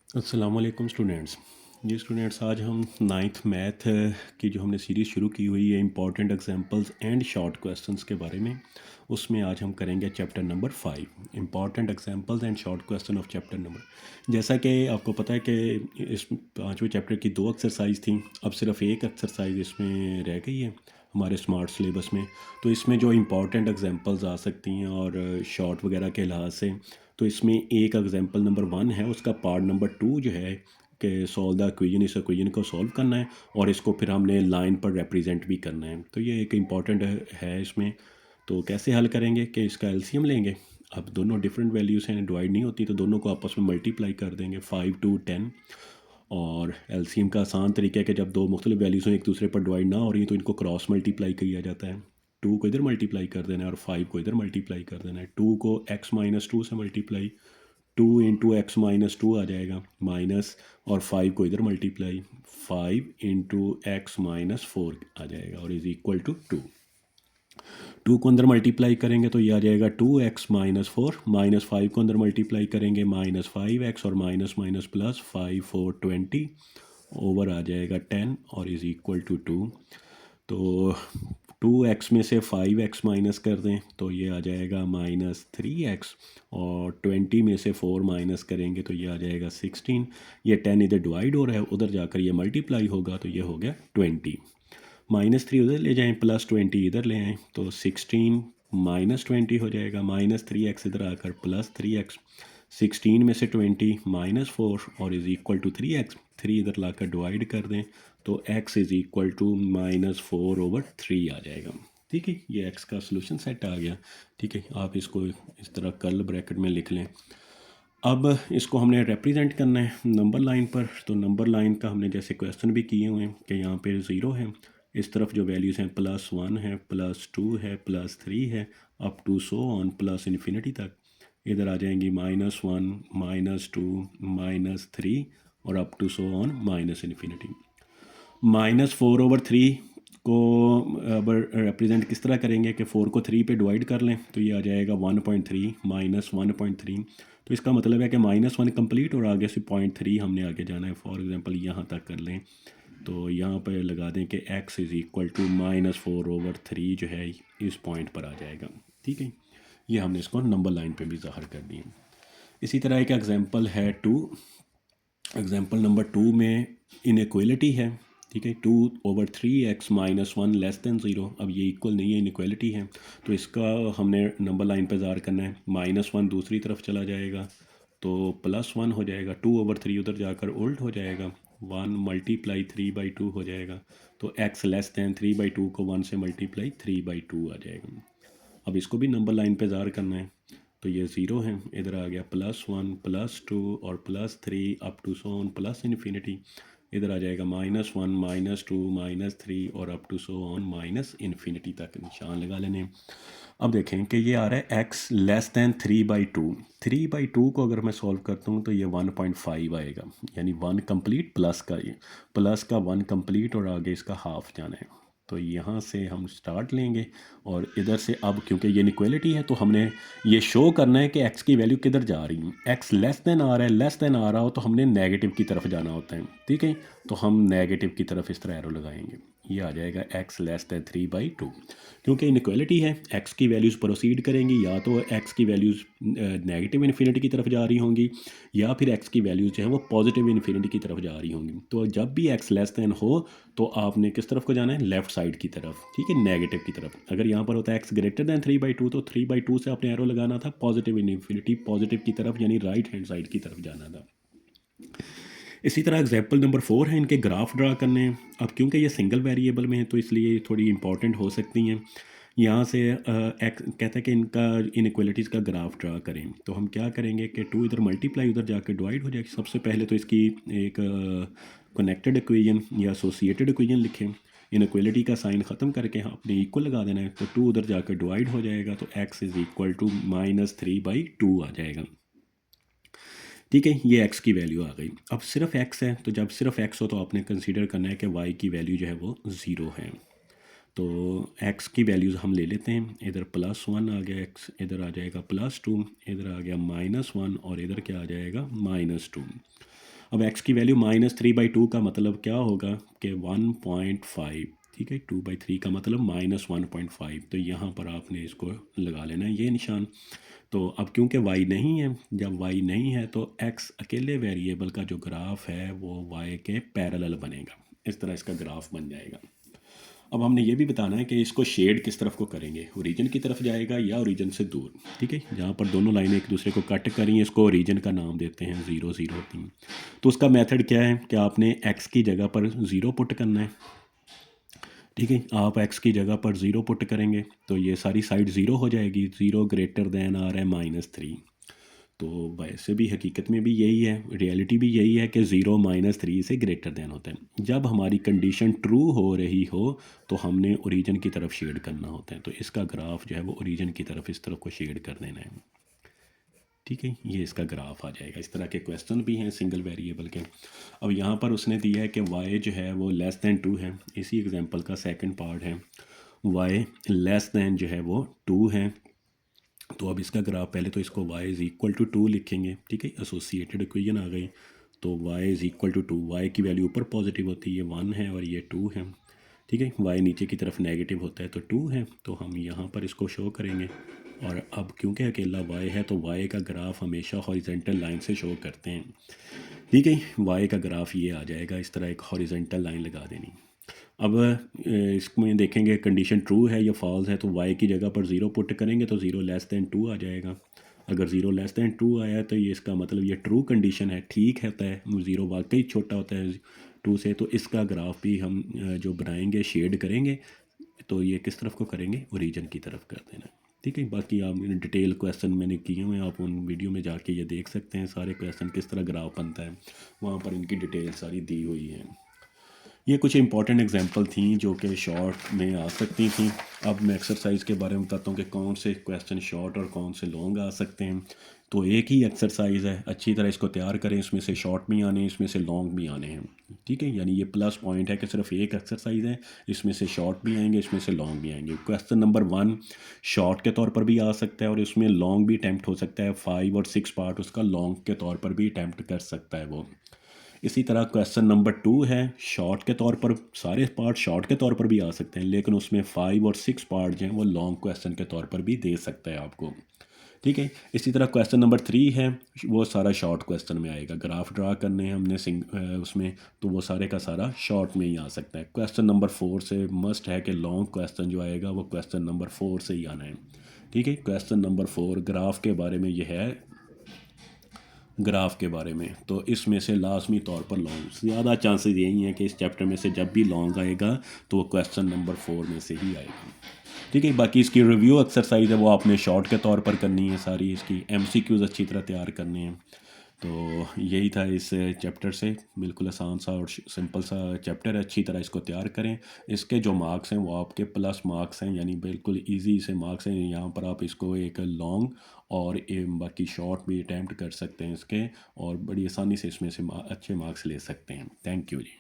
अस्सलामुअलैकुम स्टूडेंट्स। जी स्टूडेंट्स, आज हम नाइन्थ मैथ की जो हमने सीरीज़ शुरू की हुई है important examples and short questions के बारे में, उसमें आज हम करेंगे chapter number 5 important examples and short question of chapter number. जैसा कि आपको पता है कि इस पाँचवें चैप्टर की 2 एक्सरसाइज थी, अब सिर्फ एक एक्सरसाइज इसमें रह गई है हमारे स्मार्ट सिलेबस में। तो इसमें जो इम्पॉर्टेंट एग्जांपल्स आ सकती हैं और शॉर्ट वगैरह के लिहाज से, तो इसमें एक एग्जांपल नंबर 1 है, उसका पार्ट नंबर 2 जो है कि सॉल्व द इक्वेशन, इस इक्वेशन को सॉल्व करना है और इसको फिर हमने लाइन पर रिप्रेजेंट भी करना है। तो ये एक इम्पॉर्टेंट है इसमें। तो कैसे हल करेंगे कि इसका एलसीएम लेंगे। अब दोनों डिफरेंट वैल्यूज़ हैं, डिवाइड नहीं होती, तो दोनों को आपस में मल्टीप्लाई कर देंगे 5 to 10। और एलसीएम का आसान तरीका है कि जब दो मुख्तलिफ वैल्यूज़ एक दूसरे पर डिवाइड ना हो रही तो इनको क्रॉस मल्टीप्लाई किया जाता है। 2 को इधर मल्टीप्लाई कर देना है और 5 को इधर मल्टीप्लाई कर देना है। 2 को x-2 से मल्टीप्लाई, 2 × x-2 आ जाएगा माइनस, और 5 को इधर मल्टीप्लाई, 5 × x-4 आ जाएगा और इज़ इक्वल टू 2। 2 को अंदर मल्टीप्लाई करेंगे तो ये आ जाएगा 2x-4, -5 को अंदर मल्टीप्लाई करेंगे -5x, और माइनस माइनस प्लस 5 4 20 ओवर आ जाएगा 10 और इज़ इक्वल टू 2। तो 2x में से 5x माइनस कर दें तो ये आ जाएगा -3x, और 20 में से 4 माइनस करेंगे तो ये आ जाएगा 16। ये 10 इधर डिवाइड हो रहा है, उधर जाकर ये मल्टीप्लाई होगा तो ये हो गया 20। -3 उधर ले जाएं, +20 इधर ले आएँ तो 16 -20 हो जाएगा, -3x इधर आकर +3x, 16 में से 20 -4 और इज़ इक्वल टू 3x, 3 इधर लाकर डिवाइड कर दें तो x इज़ इक्वल टू -4/3 आ जाएगा। ठीक है, ये x का सोल्यूशन सेट आ गया। ठीक है, आप इसको इस तरह कर्ल ब्रैकेट में लिख लें। अब इसको हमने रिप्रेजेंट करना है नंबर लाइन पर। तो नंबर लाइन का हमने जैसे क्वेश्चन भी किए हुए हैं कि यहाँ पे 0 है, इस तरफ जो वैल्यूज़ हैं +1 है, +2 है, +3 है, up to so on plus infinity तक। इधर आ जाएंगी -1, -2, -3 और up to so on minus infinity. -4/3 को अब रिप्रेजेंट किस तरह करेंगे कि 4 को 3 पे डिवाइड कर लें तो ये आ जाएगा 1.3 -1.3। तो इसका मतलब है कि -1 कंप्लीट और आगे से 0.3 हमने आगे जाना है। फॉर एग्जांपल यहाँ तक कर लें तो यहाँ पर लगा दें कि x इज़ इक्वल टू -4/3 जो है इस पॉइंट पर आ जाएगा। ठीक है, ये हमने इसको नंबर लाइन पे भी ज़ाहिर कर दिया। इसी तरह एक एग्जांपल है 2। एग्जांपल नंबर 2 में इनइक्वालिटी है। ठीक है, 2/3x -1 लेस देन 0। अब ये इक्वल नहीं है, इनइक्वालिटी है, तो इसका हमने नंबर लाइन पे ज़ाहिर करना है। -1 दूसरी तरफ चला जाएगा तो +1 हो जाएगा, 2/3 उधर जाकर उल्ट हो जाएगा, 1 मल्टीप्लाई 3/2 हो जाएगा। तो x लेस दैन 3/2 को 1 से मल्टीप्लाई 3/2 आ जाएगा। अब इसको भी नंबर लाइन पे ज़ाहिर करना है तो ये 0 है, इधर आ गया +1 +2 और +3 up to so on plus infinity. इधर आ जाएगा -1 -2 -3 और up to so on minus infinity तक निशान लगा लेने। अब देखें कि ये आ रहा है x लेस दैन 3/2। 3/2 को अगर मैं सॉल्व करता हूँ तो ये 1.5 आएगा, यानी 1 कंप्लीट प्लस का, ये प्लस का 1 कंप्लीट और आगे इसका हाफ जाना है। तो यहाँ से हम स्टार्ट लेंगे और इधर से, अब क्योंकि ये इनइक्वालिटी है तो हमने ये शो करना है कि x की वैल्यू किधर जा रही है। x लेस देन आ रहा है, लेस देन आ रहा हो तो हमने नेगेटिव की तरफ जाना होता है। ठीक है, तो हम नेगेटिव की तरफ इस तरह एरो लगाएंगे, ये आ जाएगा x लेस देन 3/2। क्योंकि इनइक्वालिटी है, x की वैल्यूज़ प्रोसीड करेंगी, या तो x की वैल्यूज़ नेगेटिव इन्फिनिटी की तरफ जा रही होंगी या फिर x की वैल्यूज़ जो है वो पॉजिटिव इन्फिनिटी की तरफ जा रही होंगी। तो जब भी x लेस देन हो तो आपने किस तरफ को जाना है, लेफ्ट साइड की तरफ। ठीक है, नेगेटिव की तरफ। अगर यहाँ पर होता है x ग्रेटर दैन 3/2 तो 3/2 से आपने एरो लगाना था पॉजिटिव इन्फिनिटी, पॉजिटिव की तरफ, यानी राइट हैंड साइड की तरफ जाना था। इसी तरह एग्जाम्पल नंबर 4 है, इनके ग्राफ ड्रा करने हैं। अब क्योंकि ये सिंगल वेरिएबल में है तो इसलिए थोड़ी इंपॉर्टेंट हो सकती हैं। यहाँ से कहता है कि इनका इनइक्वालिटीज़ का ग्राफ ड्रा करें। तो हम क्या करेंगे कि 2 इधर मल्टीप्लाई उधर जाकर डिवाइड हो जाएगी। सबसे पहले तो इसकी एक कनेक्टेड इक्वेशन या एसोसिएटेड इक्वेशन लिखें। इनइक्वालिटी का साइन ख़त्म करके आपने इक्वल लगा देना है, तो 2 उधर जाकर डिवाइड हो जाएगा तो x इज़ इक्वल टू -3/2 आ जाएगा। ठीक है, ये x की वैल्यू आ गई। अब सिर्फ x है, तो जब सिर्फ x हो तो आपने कंसीडर करना है कि y की वैल्यू जो है वो 0 है। तो x की वैल्यूज़ हम ले लेते हैं। इधर +1 आ गया x, इधर आ जाएगा +2, इधर आ गया -1 और इधर क्या आ जाएगा -2। अब x की वैल्यू -3/2 का मतलब क्या होगा कि 1.5, ठीक है। 2/3 का मतलब -1.5, तो यहाँ पर आपने इसको लगा लेना है ये निशान। तो अब क्योंकि y नहीं है, जब y नहीं है तो x अकेले वेरिएबल का जो ग्राफ है वो y के पैरेलल बनेगा, इस तरह इसका ग्राफ बन जाएगा। अब हमने ये भी बताना है कि इसको शेड किस तरफ को करेंगे, ओरिजिन की तरफ जाएगा या ओरिजिन से दूर, ठीक है। जहाँ पर दोनों लाइनें एक दूसरे को कट करी, इसको ओरिजिन का नाम देते हैं 0 0 3। तो उसका मेथड क्या है कि आपने x की जगह पर 0 पुट करना है, ठीक है। आप x की जगह पर 0 पुट करेंगे तो ये सारी साइड 0 हो जाएगी, 0 ग्रेटर देन आ रहा है -3। तो वैसे भी हकीकत में भी यही है, रियलिटी भी यही है कि 0 -3 से ग्रेटर देन होता है। जब हमारी कंडीशन ट्रू हो रही हो तो हमने ओरिजिन की तरफ शेड करना होता है, तो इसका ग्राफ जो है वो ओरिजिन की तरफ इस तरफ को शेड कर देना है, ठीक है। ये इसका ग्राफ आ जाएगा। इस तरह के क्वेश्चन भी हैं सिंगल वेरिएबल के। अब यहाँ पर उसने दिया है कि y जो है वो <2 है, इसी एग्जांपल का सेकंड पार्ट है, y < जो है वो 2 है। तो अब इसका ग्राफ, पहले तो इसको y = 2 लिखेंगे, ठीक है। एसोसिएटेड इक्वेशन आ गई, तो y = 2, y की वैल्यू ऊपर पॉजिटिव होती है, 1 है और ये 2 है, ठीक है। y नीचे की तरफ नेगेटिव होता है तो 2 है, तो हम यहाँ पर इसको शो करेंगे। और अब क्योंकि अकेला y है तो y का ग्राफ हमेशा हॉरिजेंटल लाइन से शो करते हैं, ठीक है। y का ग्राफ ये आ जाएगा, इस तरह एक हॉरिजेंटल लाइन लगा देनी। अब इसमें देखेंगे कंडीशन ट्रू है या फॉल्स है, तो y की जगह पर 0 पुट करेंगे तो 0 <2 आ जाएगा। अगर 0 <2 आया तो ये इसका मतलब ये ट्रू कंडीशन है, ठीक होता है, 0 वाकई छोटा होता है 2 से। तो इसका ग्राफ भी हम जो बनाएंगे, शेड करेंगे, तो ये किस तरफ को करेंगे, ओरिजिन की तरफ कर देना, ठीक है। बाकी आप डिटेल क्वेश्चन मैंने किए हुए हैं, आप उन वीडियो में जाके ये देख सकते हैं सारे क्वेश्चन किस तरह ग्राफ बनता है, वहाँ पर इनकी डिटेल सारी दी हुई है। ये कुछ इंपॉर्टेंट एग्जांपल थी जो कि शॉर्ट में आ सकती थी। अब मैं एक्सरसाइज के बारे में बताता हूँ कि कौन से क्वेश्चन शॉर्ट और कौन से लॉन्ग आ सकते हैं। तो एक ही एक्सरसाइज है, अच्छी तरह इसको तैयार करें, इसमें से शॉर्ट भी आने हैं, इसमें से लॉन्ग भी आने हैं, ठीक है। यानी ये प्लस पॉइंट है कि सिर्फ एक एक्सरसाइज है, इसमें से शॉर्ट भी आएंगे, इसमें से लॉन्ग भी आएंगे। क्वेश्चन नंबर 1 शॉर्ट के तौर पर भी आ सकता है और इसमें लॉन्ग भी अटैम्प्ट हो सकता है, 5 और 6 पार्ट उसका लॉन्ग के तौर पर भी अटैम्प्ट कर सकता है वो। इसी तरह क्वेश्चन नंबर 2 है, शॉर्ट के तौर पर, सारे पार्ट शॉर्ट के तौर पर भी आ सकते हैं, लेकिन उसमें 5 और 6 पार्ट जो हैं वो लॉन्ग क्वेश्चन के तौर पर भी दे सकता है आपको, ठीक है। इसी तरह क्वेश्चन नंबर 3 है, वो सारा शॉर्ट क्वेश्चन में आएगा, ग्राफ ड्रा करने हैं हमने उसमें, तो वो सारे का सारा शॉर्ट में ही आ सकता है। क्वेश्चन नंबर 4 से मस्ट है कि लॉन्ग क्वेश्चन जो आएगा वो क्वेश्चन नंबर 4 से ही आना है, ठीक है। क्वेश्चन नंबर 4 ग्राफ के बारे में ये है, ग्राफ के बारे में, तो इसमें से लाजमी तौर पर लॉन्ग, ज़्यादा चांसेस यही हैं कि इस चैप्टर में से जब भी लॉन्ग आएगा तो वो क्वेश्चन नंबर 4 में से ही आएगा, ठीक है। बाकी इसकी रिव्यू एक्सरसाइज है वो आपने शॉर्ट के तौर पर करनी है, सारी इसकी MCQs अच्छी तरह तैयार करने हैं। तो यही था इस चैप्टर से, बिल्कुल आसान सा और सिंपल सा चैप्टर है, अच्छी तरह इसको तैयार करें। इसके जो मार्क्स हैं वो आपके प्लस मार्क्स हैं, यानी बिल्कुल इजी से मार्क्स हैं। यहाँ पर आप इसको एक लॉन्ग और बाकी शॉर्ट भी अटैम्प्ट कर सकते हैं इसके, और बड़ी आसानी से इसमें से अच्छे मार्क्स ले सकते हैं। Thank you ji.